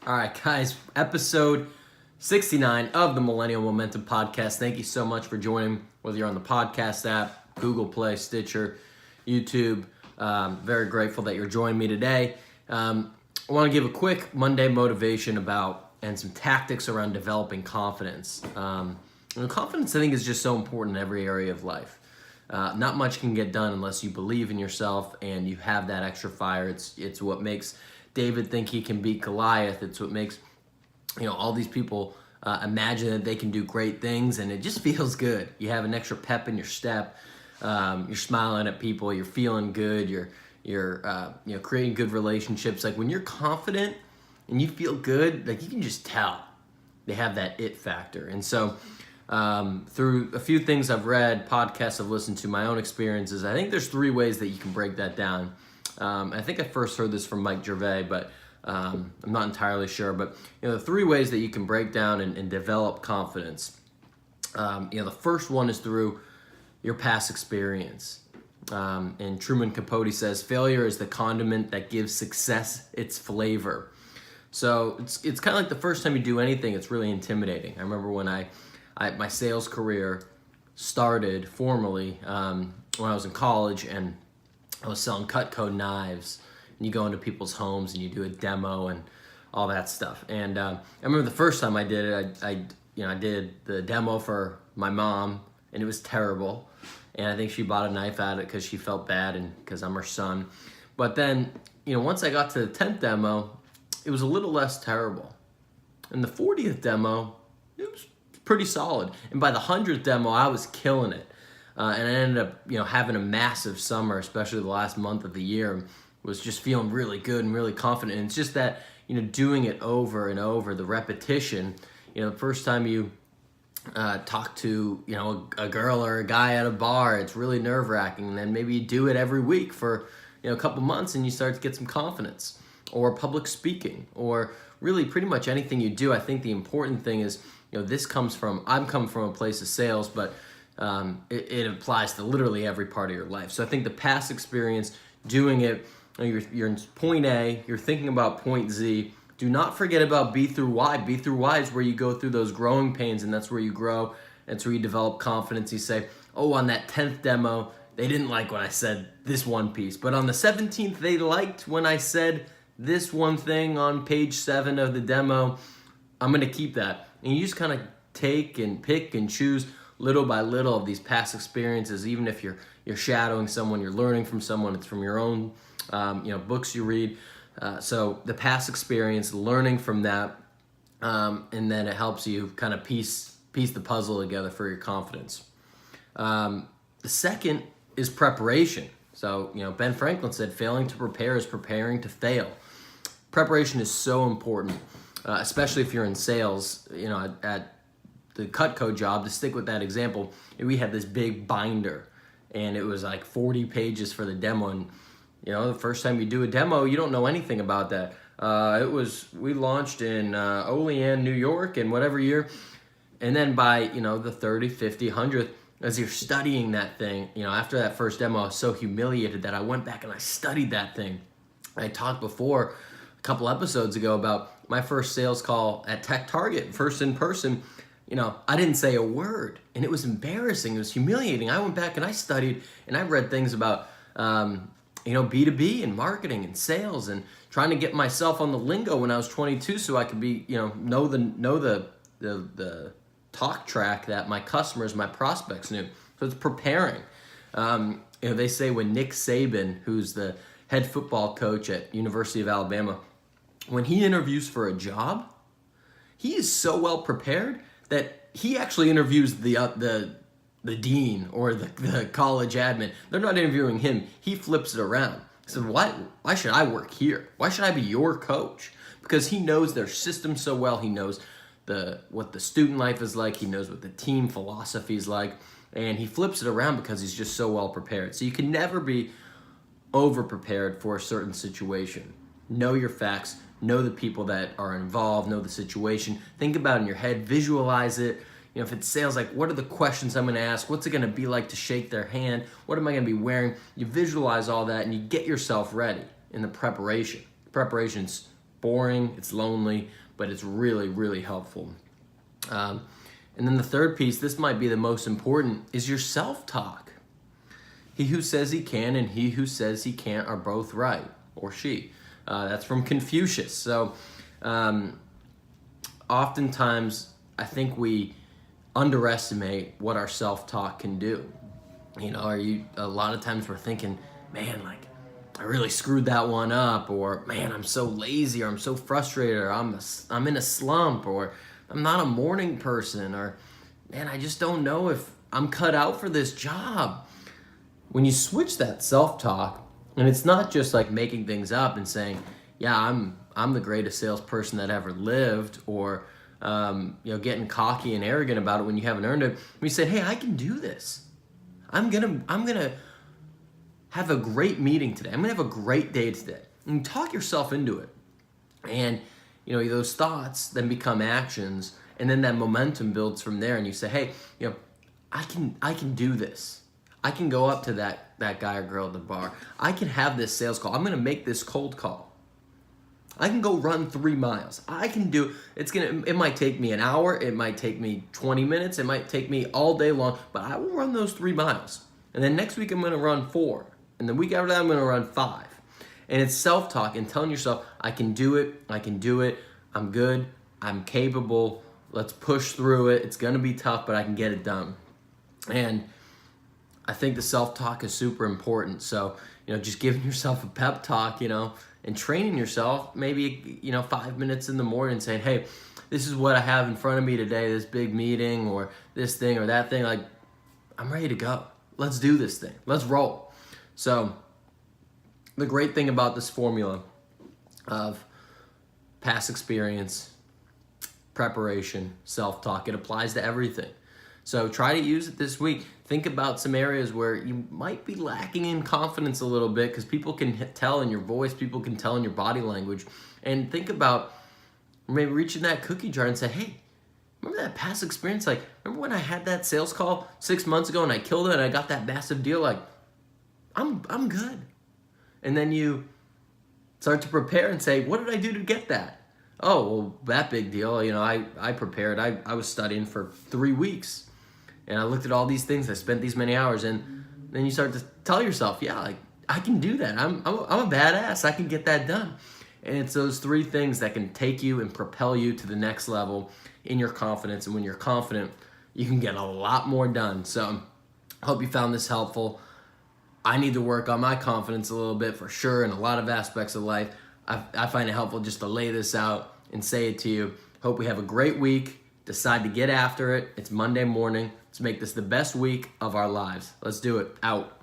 All right, guys, episode 69 of the Millennial Momentum podcast. Thank you so much for joining, whether you're on the podcast app, Google Play, Stitcher, YouTube. Very grateful that you're joining me today. I want to give a quick Monday motivation and some tactics around developing confidence. Confidence, I think, is just so important in every area of life. Not much can get done unless you believe in yourself and you have that extra fire. It's what makes David think he can beat Goliath. It's what makes all these people imagine that they can do great things, and it just feels good. You have an extra pep in your step. You're smiling at people. You're feeling good. You're creating good relationships. Like when you're confident and you feel good, like you can just tell they have that it factor. And so through a few things I've read, podcasts I've listened to, my own experiences, I think there's 3 ways that you can break that down. I think I first heard this from Mike Gervais, but I'm not entirely sure. But the 3 ways that you can break down and develop confidence. The first one is through your past experience. And Truman Capote says, failure is the condiment that gives success its flavor. So it's kind of like the first time you do anything, it's really intimidating. I remember when my sales career started formally when I was in college, and I was selling Cutco knives, and you go into people's homes and you do a demo and all that stuff. And I remember the first time I did it, I did the demo for my mom, and it was terrible. And I think she bought a knife at it because she felt bad and because I'm her son. But then, once I got to the 10th demo, it was a little less terrible. And the 40th demo, it was pretty solid. And by the 100th demo, I was killing it. And I ended up, having a massive summer, especially the last month of the year. Was just feeling really good and really confident. And it's just that, doing it over and over, the repetition. The first time you talk to, a girl or a guy at a bar, it's really nerve-wracking. And then maybe you do it every week for, a couple months, and you start to get some confidence. Or public speaking, or really pretty much anything you do. I think the important thing is, I'm coming from a place of sales, but it applies to literally every part of your life. So I think the past experience, doing it, you're in point A, you're thinking about point Z. Do not forget about B through Y. B through Y is where you go through those growing pains, and that's where you grow. That's where you develop confidence. You say, oh, on that 10th demo, they didn't like when I said this one piece. But on the 17th, they liked when I said this one thing on page 7 of the demo. I'm going to keep that. And you just kind of take and pick and choose little by little of these past experiences. Even if you're shadowing someone, you're learning from someone, it's from your own books you read. So the past experience, learning from that, and then it helps you kind of piece the puzzle together for your confidence. The second is preparation. So, Ben Franklin said, failing to prepare is preparing to fail. Preparation is so important, especially if you're in sales. At the Cutco job, to stick with that example, we had this big binder, and it was like 40 pages for the demo. And the first time you do a demo, you don't know anything about that. We launched in Olean, New York, in whatever year, and then by the 30, 50, 100th, as you're studying that thing, after that first demo, I was so humiliated that I went back and I studied that thing. I talked before a couple episodes ago about my first sales call at Tech Target, first in person. I didn't say a word, and it was embarrassing. It was humiliating. I went back and I studied, and I read things about, B2B and marketing and sales, and trying to get myself on the lingo when I was 22, so I could be, know the talk track that my customers, my prospects knew. So it's preparing. They say when Nick Saban, who's the head football coach at University of Alabama, when he interviews for a job, he is so well prepared that he actually interviews the dean or the college admin. They're not interviewing him. He flips it around. He said, why should I work here? Why should I be your coach? Because he knows their system so well. He knows what the student life is like. He knows what the team philosophy is like. And he flips it around because he's just so well prepared. So you can never be over prepared for a certain situation. Know your facts. Know the people that are involved. Know the situation. Think about it in your head. Visualize it. If it's sales, like what are the questions I'm going to ask? What's it going to be like to shake their hand? What am I going to be wearing? You visualize all that and you get yourself ready in the preparation. Preparation's boring, it's lonely, but it's really, really helpful. And then the third piece, this might be the most important, is your self-talk. He who says he can and he who says he can't are both right, or she. That's from Confucius. So oftentimes I think we underestimate what our self-talk can do. You know, a lot of times we're thinking, man, like, I really screwed that one up, or man, I'm so lazy, or I'm so frustrated, or I'm in a slump, or I'm not a morning person, or man, I just don't know if I'm cut out for this job. When you switch that self-talk, and it's not just like making things up and saying, yeah, I'm the greatest salesperson that ever lived, or getting cocky and arrogant about it when you haven't earned it. We say, hey, I can do this. I'm gonna have a great meeting today. I'm gonna have a great day today. And talk yourself into it. And those thoughts then become actions, and then that momentum builds from there. And you say, hey, I can do this. I can go up to that guy or girl at the bar. I can have this sales call. I'm gonna make this cold call. I can go run 3 miles. I can do it might take me an hour, it might take me 20 minutes, it might take me all day long, but I will run those 3 miles. And then next week I'm gonna run 4. And the week after that I'm gonna run 5. And it's self-talk and telling yourself, I can do it, I'm good, I'm capable, let's push through it. It's gonna be tough, but I can get it done. And I think the self-talk is super important. So, just giving yourself a pep talk, and training yourself maybe, 5 minutes in the morning and saying, hey, this is what I have in front of me today, this big meeting or this thing or that thing. Like, I'm ready to go. Let's do this thing. Let's roll. So the great thing about this formula of past experience, preparation, self-talk, it applies to everything. So try to use it this week. Think about some areas where you might be lacking in confidence a little bit, because people can tell in your voice, people can tell in your body language. And think about maybe reaching that cookie jar and say, hey, remember that past experience? Like, remember when I had that sales call 6 months ago and I killed it and I got that massive deal? Like, I'm good. And then you start to prepare and say, what did I do to get that? Oh, well, that big deal. I prepared. I was studying for 3 weeks. And I looked at all these things. I spent these many hours, and then you start to tell yourself, "Yeah, like I can do that. I'm a badass. I can get that done." And it's those 3 things that can take you and propel you to the next level in your confidence. And when you're confident, you can get a lot more done. So, I hope you found this helpful. I need to work on my confidence a little bit for sure in a lot of aspects of life. I find it helpful just to lay this out and say it to you. Hope we have a great week. Decide to get after it. It's Monday morning. Let's make this the best week of our lives. Let's do it. Out.